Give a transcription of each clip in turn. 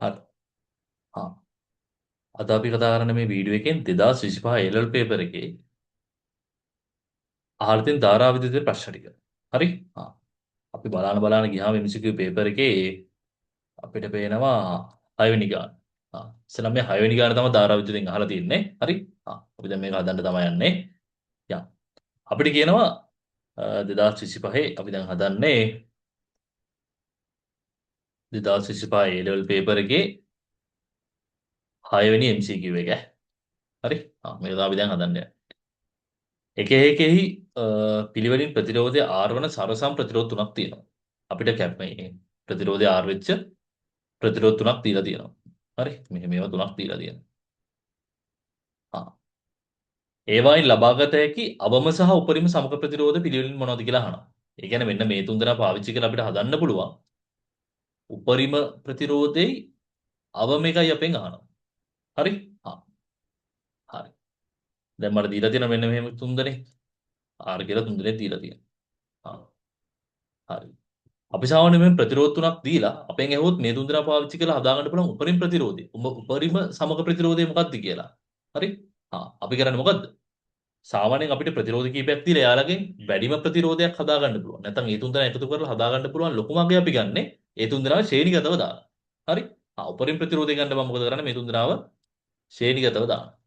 හරි. හා. අද අපි කතා කරන්නේ මේ වීඩියෝ එකෙන් 2025 A-level paper එකේ අහලා තියෙන ධාරා විද්‍යුතයේ ප්‍රශ්න ටික. හරි? හා. අපි බලාන ගියාම MCQ paper එකේ අපිට පේනවා 6 වෙනි ගාන. ඉතින් මේ 6 වෙනි ගාන තමයි ධාරා විද්‍යුතෙන් අහලා තියෙන්නේ. හරි? අපි දැන් මේක හදන්න තමයි යන්නේ. යම්. අපිට කියනවා 2025 අපි දැන් හදන්නේ 2025 A-level paper එකේ 6 වෙනි MCQ එක. හරි? මේක තමයි අපි දැන් හදන්න යන්නේ. එක එකෙහි පිළිවෙලින් ප්‍රතිරෝධය R වන සරසම් ප්‍රතිරෝධ තුනක් තියෙනවා. අපිට කැප් මේ ප්‍රතිරෝධය R වෙච්ච ප්‍රතිරෝධ තුනක් දීලා තියෙනවා. හරි? මේවා තුනක් දීලා තියෙනවා. ආ. ඒවායින් ලබාගත හැකි අවම සහ උපරිම සමක ප්‍රතිරෝධ පිළිවෙලින් මොනවද කියලා අහනවා. ඒ කියන්නේ මෙන්න මේ තුන් දෙනා පාවිච්චි කරලා අපිට හදන්න පුළුවන්. උපරිම ප්‍රතිරෝධෙයි අවම එකයි අපෙන් අහනවා. හරි? හරි. දැන් මට දීලා තියෙනවා මෙන්න මෙහෙම තුන් දෙනෙක්. R කියලා තුන් දෙනෙක් දීලා තියෙනවා. හරි. අපි සාමාන්‍යයෙන් ප්‍රතිරෝධ තුනක් දීලා අපෙන් ඇහුවොත් මේ තුන් දෙනා පාවිච්චි කරලා හදාගන්න පුළුවන් උපරිම ප්‍රතිරෝධය. උපරිම සමග ප්‍රතිරෝධය මොකක්ද කියලා. හරි? අපි කරන්නේ මොකද්ද? සාමාන්‍යයෙන් අපිට ප්‍රතිරෝධ කීපයක් දීලා එයාලගෙන් වැඩිම ප්‍රතිරෝධයක් හදාගන්න පුළුවන්. නැත්නම් ඒ තුන් දෙනා එකතු කරලා හදාගන්න පුළුවන් ලොකුම අගය අපි ගන්නෙ ඒ තුන් දෙනාව ශ්‍රේණිගතව දාලා. හරි? උපරිම ප්‍රතිරෝධය ගන්න මම මොකද කරන්නේ? මේ තුන් දෙනාව ශ්‍රේණිගතව දානවා.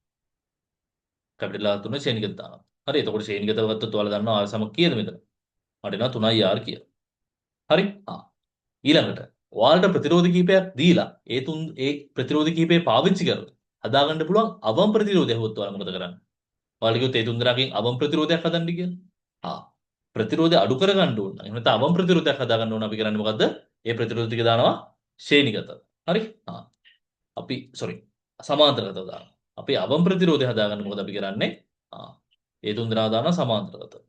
කැපිටල් R තුන ශ්‍රේණිගත දානවා. හරි? එතකොට ශ්‍රේණිගතව ගත්තොත් ඔයාලා දන්නවා R සම කීයද මෙතන? මට එනවා 3i R කියලා. හරි? ඊළඟට ඔයාලට ප්‍රතිරෝධ කීපයක් දීලා ඒ ප්‍රතිරෝධ කීපේ පාවිච්චි කරලා හදාගන්න පුළුවන් අවම ප්‍රතිරෝධය හොත් ඔයාලා මොකද කරන්නේ? ඔයාලා කිව්වොත් ඒ තුන් දෙනාගෙන් අවම ප්‍රතිරෝධයක් හදන්න කියලා. ප්‍රතිරෝධය අඩු කරගන්න ඕන නම් එහෙම නැත්නම් අවම ප්‍රතිරෝධයක් හදාගන්න ඕන අපි කරන්නේ මොකද්ද? ඒ ප්‍රතිරෝධ ටික දානවා ශ්‍රේණිගතව. හරි? අපි සමාන්තරගතව දානවා. අපි අවම ප්‍රතිරෝධය හදාගන්න මොකද අපි කරන්නේ? ඒ තුන් දෙනා දානවා සමාන්තරගතව.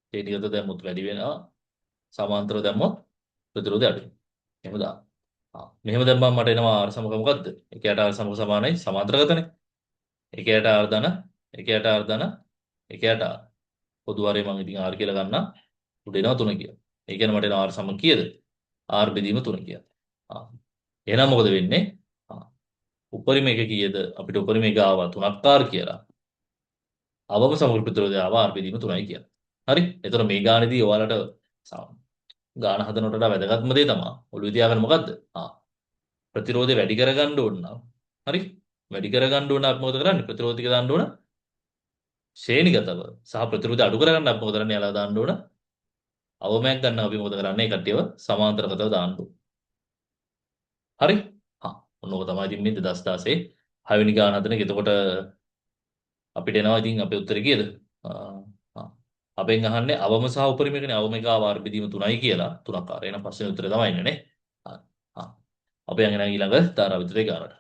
ශ්‍රේණිගත දැම්මොත් වැඩි වෙනවා. සමාන්තරව දැම්මොත් ප්‍රතිරෝධය අඩුයි. එහෙම දාන්න. මෙහෙම දැම්මම මට එනවා R සමක මොකද්ද? 1ට R සමක සමානයි සමාන්තරගතනේ. 1ට R ධන 1ට R ධන 1ට R. පොදු වරේ මම ඉතින් R කියලා ගන්නම්. උඩ එනවා 3 කියලා. ඒ කියන්නේ මට එනවා R සම කීයද? R බෙදීම 3 කියලා. එහෙනම් මොකද වෙන්නේ? උපරිම එක කීයද? අපිට උපරිම එක ආවා 3ක් R කියලා. අවම සමග ප්‍රතිරෝධය ආවා R බෙදීම 3යි කියලා. හරි? එතකොට මේ ගානේදී ඔයාලට ගාන හදනකොට වැදගත්ම දේ තමයි ඔළුවේ තියාගන්න මොකද්ද? ප්‍රතිරෝධය වැඩි කරගන්න ඕන නම් හරි? වැඩි කරගන්න ඕන අපි මොකද කරන්නේ? ප්‍රතිරෝධ ටික දාන්න ඕන ශ්‍රේණිගතව සහ ප්‍රතිරෝධය අඩු කරගන්න අපි මොකද කරන්නේ? යාලා දාන්න ඕන අවමයක් ගන්න අපි මොකද කරන්නේ? ඒ කට්ටියව සමාන්තරගතව දාන්න ඕන. හරි? ඔන්න ඔක තමයි ඉතින් මේ 2016 6 වෙනි ගාන හදන එක. එතකොට අපිට එනවා ඉතින් අපේ උත්තරේ කීයද? අපෙන් අහන්නේ අවම සහ උපරිම එකනේ. අවම එක ආවාර බෙදීම 3යි කියලා. 3ක් ආර. එහෙනම් පස්වෙනි උත්තරේ තමයි ඉන්නේ නේ. අපි යන්නේ ඊළඟ ධාරා විද්‍යුතේ ගානට.